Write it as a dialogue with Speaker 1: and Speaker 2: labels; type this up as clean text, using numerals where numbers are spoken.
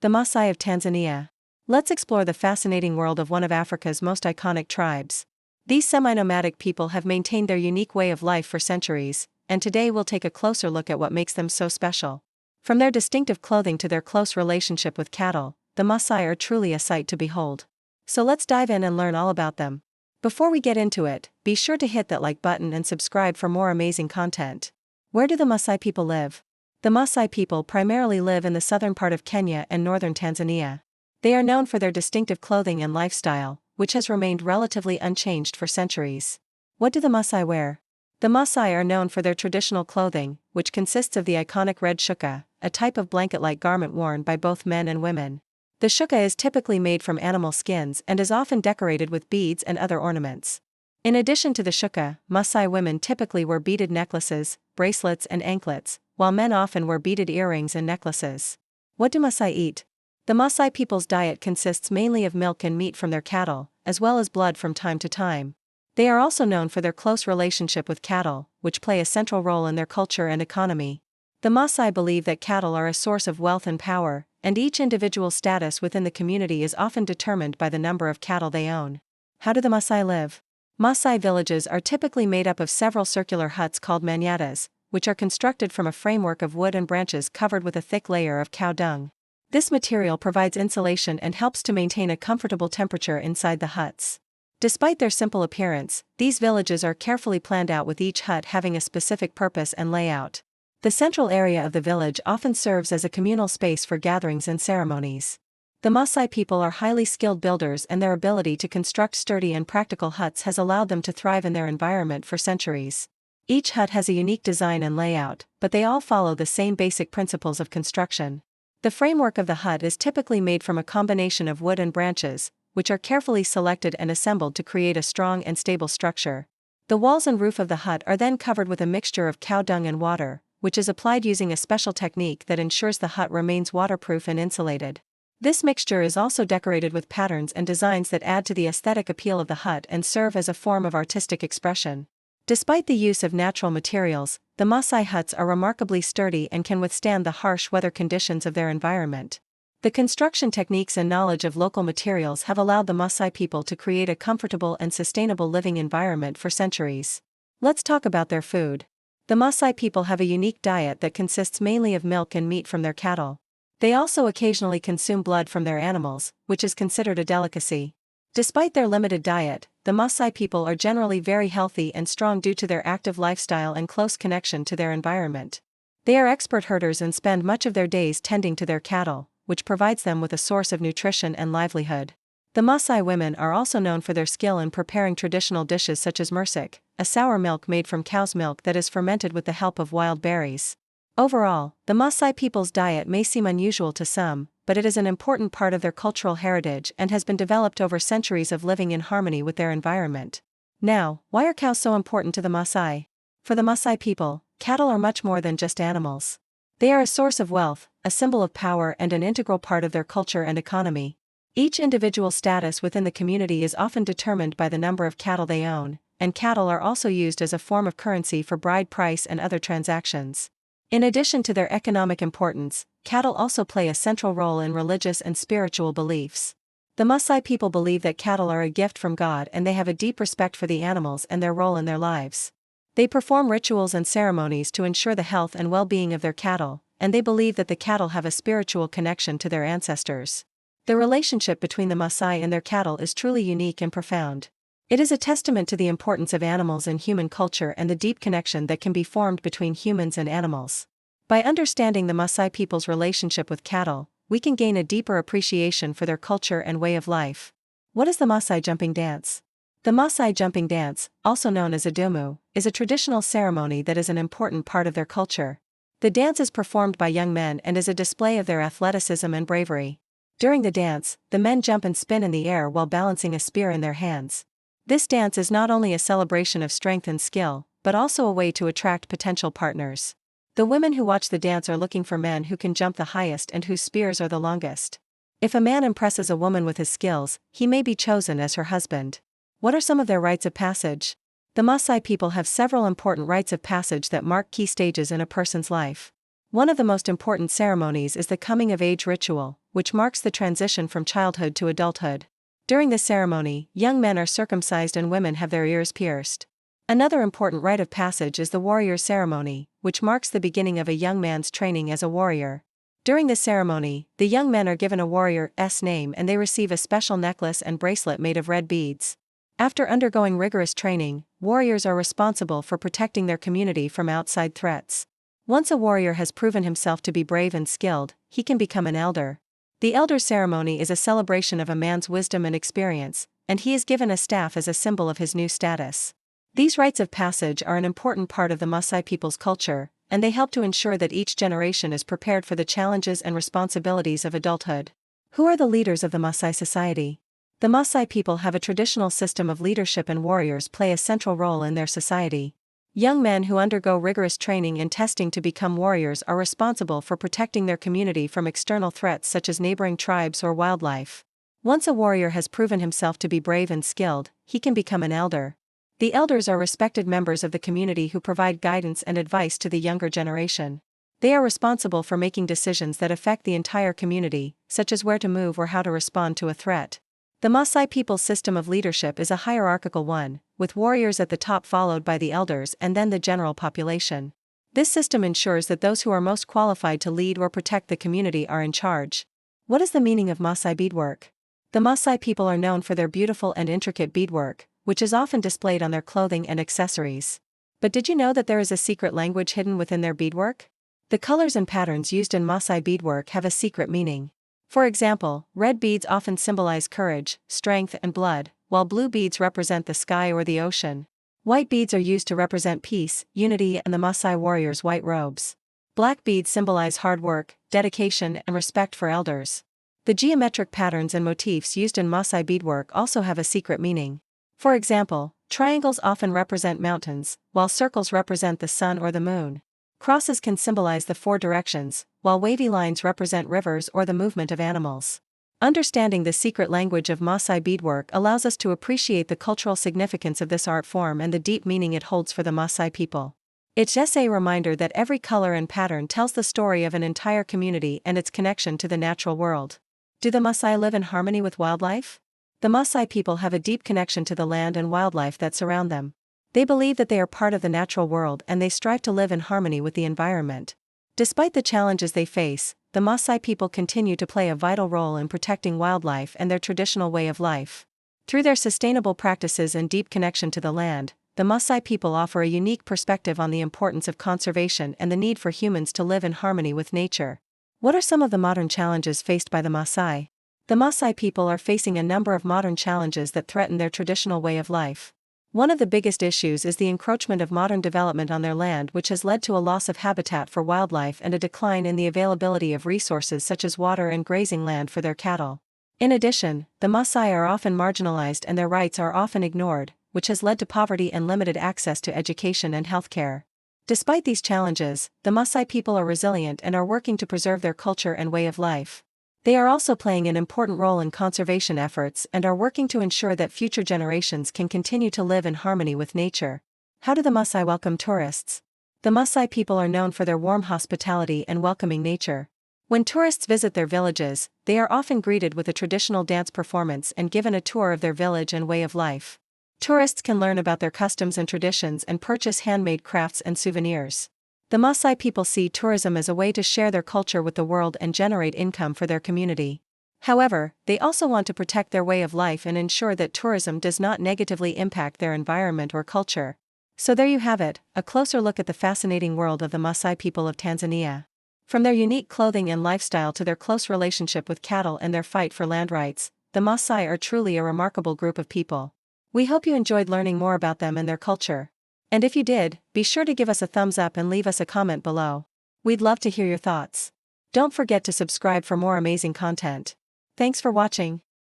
Speaker 1: the Maasai of Tanzania. Let's explore the fascinating world of one of Africa's most iconic tribes. These semi-nomadic people have maintained their unique way of life for centuries, and today we'll take a closer look at what makes them so special. From their distinctive clothing to their close relationship with cattle, the Maasai are truly a sight to behold. So let's dive in and learn all about them. Before we get into it, be sure to hit that like button and subscribe for more amazing content. Where do the Maasai people live? The Maasai people primarily live in the southern part of Kenya and northern Tanzania. They are known for their distinctive clothing and lifestyle, which has remained relatively unchanged for centuries. What do the Maasai wear? The Maasai are known for their traditional clothing, which consists of the iconic red shuka, a type of blanket-like garment worn by both men and women. The shuka is typically made from animal skins and is often decorated with beads and other ornaments. In addition to the shuka, Maasai women typically wear beaded necklaces, bracelets and anklets, while men often wear beaded earrings and necklaces. What do Maasai eat? The Maasai people's diet consists mainly of milk and meat from their cattle, as well as blood from time to time. They are also known for their close relationship with cattle, which play a central role in their culture and economy. The Maasai believe that cattle are a source of wealth and power, and each individual's status within the community is often determined by the number of cattle they own. How do the Maasai live? Maasai villages are typically made up of several circular huts called manyatas, which are constructed from a framework of wood and branches covered with a thick layer of cow dung. This material provides insulation and helps to maintain a comfortable temperature inside the huts. Despite their simple appearance, these villages are carefully planned out, with each hut having a specific purpose and layout. The central area of the village often serves as a communal space for gatherings and ceremonies. The Maasai people are highly skilled builders, and their ability to construct sturdy and practical huts has allowed them to thrive in their environment for centuries. Each hut has a unique design and layout, but they all follow the same basic principles of construction. The framework of the hut is typically made from a combination of wood and branches, which are carefully selected and assembled to create a strong and stable structure. The walls and roof of the hut are then covered with a mixture of cow dung and water, which is applied using a special technique that ensures the hut remains waterproof and insulated. This mixture is also decorated with patterns and designs that add to the aesthetic appeal of the hut and serve as a form of artistic expression. Despite the use of natural materials, the Maasai huts are remarkably sturdy and can withstand the harsh weather conditions of their environment. The construction techniques and knowledge of local materials have allowed the Maasai people to create a comfortable and sustainable living environment for centuries. Let's talk about their food. The Maasai people have a unique diet that consists mainly of milk and meat from their cattle. They also occasionally consume blood from their animals, which is considered a delicacy. Despite their limited diet, the Maasai people are generally very healthy and strong due to their active lifestyle and close connection to their environment. They are expert herders and spend much of their days tending to their cattle, which provides them with a source of nutrition and livelihood. The Maasai women are also known for their skill in preparing traditional dishes such as mursik, a sour milk made from cow's milk that is fermented with the help of wild berries. Overall, the Maasai people's diet may seem unusual to some, but it is an important part of their cultural heritage and has been developed over centuries of living in harmony with their environment. Now, why are cows so important to the Maasai? For the Maasai people, cattle are much more than just animals. They are a source of wealth, a symbol of power, and an integral part of their culture and economy. Each individual's status within the community is often determined by the number of cattle they own, and cattle are also used as a form of currency for bride price and other transactions. In addition to their economic importance, cattle also play a central role in religious and spiritual beliefs. The Maasai people believe that cattle are a gift from God, and they have a deep respect for the animals and their role in their lives. They perform rituals and ceremonies to ensure the health and well-being of their cattle, and they believe that the cattle have a spiritual connection to their ancestors. The relationship between the Maasai and their cattle is truly unique and profound. It is a testament to the importance of animals in human culture and the deep connection that can be formed between humans and animals. By understanding the Maasai people's relationship with cattle, we can gain a deeper appreciation for their culture and way of life. What is the Maasai jumping dance? The Maasai jumping dance, also known as adumu, is a traditional ceremony that is an important part of their culture. The dance is performed by young men and is a display of their athleticism and bravery. During the dance, the men jump and spin in the air while balancing a spear in their hands. This dance is not only a celebration of strength and skill, but also a way to attract potential partners. The women who watch the dance are looking for men who can jump the highest and whose spears are the longest. If a man impresses a woman with his skills, he may be chosen as her husband. What are some of their rites of passage? The Maasai people have several important rites of passage that mark key stages in a person's life. One of the most important ceremonies is the coming-of-age ritual, which marks the transition from childhood to adulthood. During this ceremony, young men are circumcised and women have their ears pierced. Another important rite of passage is the warrior ceremony, which marks the beginning of a young man's training as a warrior. During this ceremony, the young men are given a warrior's name and they receive a special necklace and bracelet made of red beads. After undergoing rigorous training, warriors are responsible for protecting their community from outside threats. Once a warrior has proven himself to be brave and skilled, he can become an elder. The elder ceremony is a celebration of a man's wisdom and experience, and he is given a staff as a symbol of his new status. These rites of passage are an important part of the Maasai people's culture, and they help to ensure that each generation is prepared for the challenges and responsibilities of adulthood. Who are the leaders of the Maasai society? The Maasai people have a traditional system of leadership and warriors play a central role in their society. Young men who undergo rigorous training and testing to become warriors are responsible for protecting their community from external threats such as neighboring tribes or wildlife. Once a warrior has proven himself to be brave and skilled, he can become an elder. The elders are respected members of the community who provide guidance and advice to the younger generation. They are responsible for making decisions that affect the entire community, such as where to move or how to respond to a threat. The Maasai people's system of leadership is a hierarchical one, with warriors at the top followed by the elders and then the general population. This system ensures that those who are most qualified to lead or protect the community are in charge. What is the meaning of Maasai beadwork? The Maasai people are known for their beautiful and intricate beadwork, which is often displayed on their clothing and accessories. But did you know that there is a secret language hidden within their beadwork? The colors and patterns used in Maasai beadwork have a secret meaning. For example, red beads often symbolize courage, strength, and blood, while blue beads represent the sky or the ocean. White beads are used to represent peace, unity, and the Maasai warriors' white robes. Black beads symbolize hard work, dedication, and respect for elders. The geometric patterns and motifs used in Maasai beadwork also have a secret meaning. For example, triangles often represent mountains, while circles represent the sun or the moon. Crosses can symbolize the four directions, while wavy lines represent rivers or the movement of animals. Understanding the secret language of Maasai beadwork allows us to appreciate the cultural significance of this art form and the deep meaning it holds for the Maasai people. It's just a reminder that every color and pattern tells the story of an entire community and its connection to the natural world. Do the Maasai live in harmony with wildlife? The Maasai people have a deep connection to the land and wildlife that surround them. They believe that they are part of the natural world and they strive to live in harmony with the environment. Despite the challenges they face, the Maasai people continue to play a vital role in protecting wildlife and their traditional way of life. Through their sustainable practices and deep connection to the land, the Maasai people offer a unique perspective on the importance of conservation and the need for humans to live in harmony with nature. What are some of the modern challenges faced by the Maasai? The Maasai people are facing a number of modern challenges that threaten their traditional way of life. One of the biggest issues is the encroachment of modern development on their land, which has led to a loss of habitat for wildlife and a decline in the availability of resources such as water and grazing land for their cattle. In addition, the Maasai are often marginalized and their rights are often ignored, which has led to poverty and limited access to education and healthcare. Despite these challenges, the Maasai people are resilient and are working to preserve their culture and way of life. They are also playing an important role in conservation efforts and are working to ensure that future generations can continue to live in harmony with nature. How do the Maasai welcome tourists? The Maasai people are known for their warm hospitality and welcoming nature. When tourists visit their villages, they are often greeted with a traditional dance performance and given a tour of their village and way of life. Tourists can learn about their customs and traditions and purchase handmade crafts and souvenirs. The Maasai people see tourism as a way to share their culture with the world and generate income for their community. However, they also want to protect their way of life and ensure that tourism does not negatively impact their environment or culture. So there you have it, a closer look at the fascinating world of the Maasai people of Tanzania. From their unique clothing and lifestyle to their close relationship with cattle and their fight for land rights, the Maasai are truly a remarkable group of people. We hope you enjoyed learning more about them and their culture. And if you did, be sure to give us a thumbs up and leave us a comment below. We'd love to hear your thoughts. Don't forget to subscribe for more amazing content. Thanks for watching.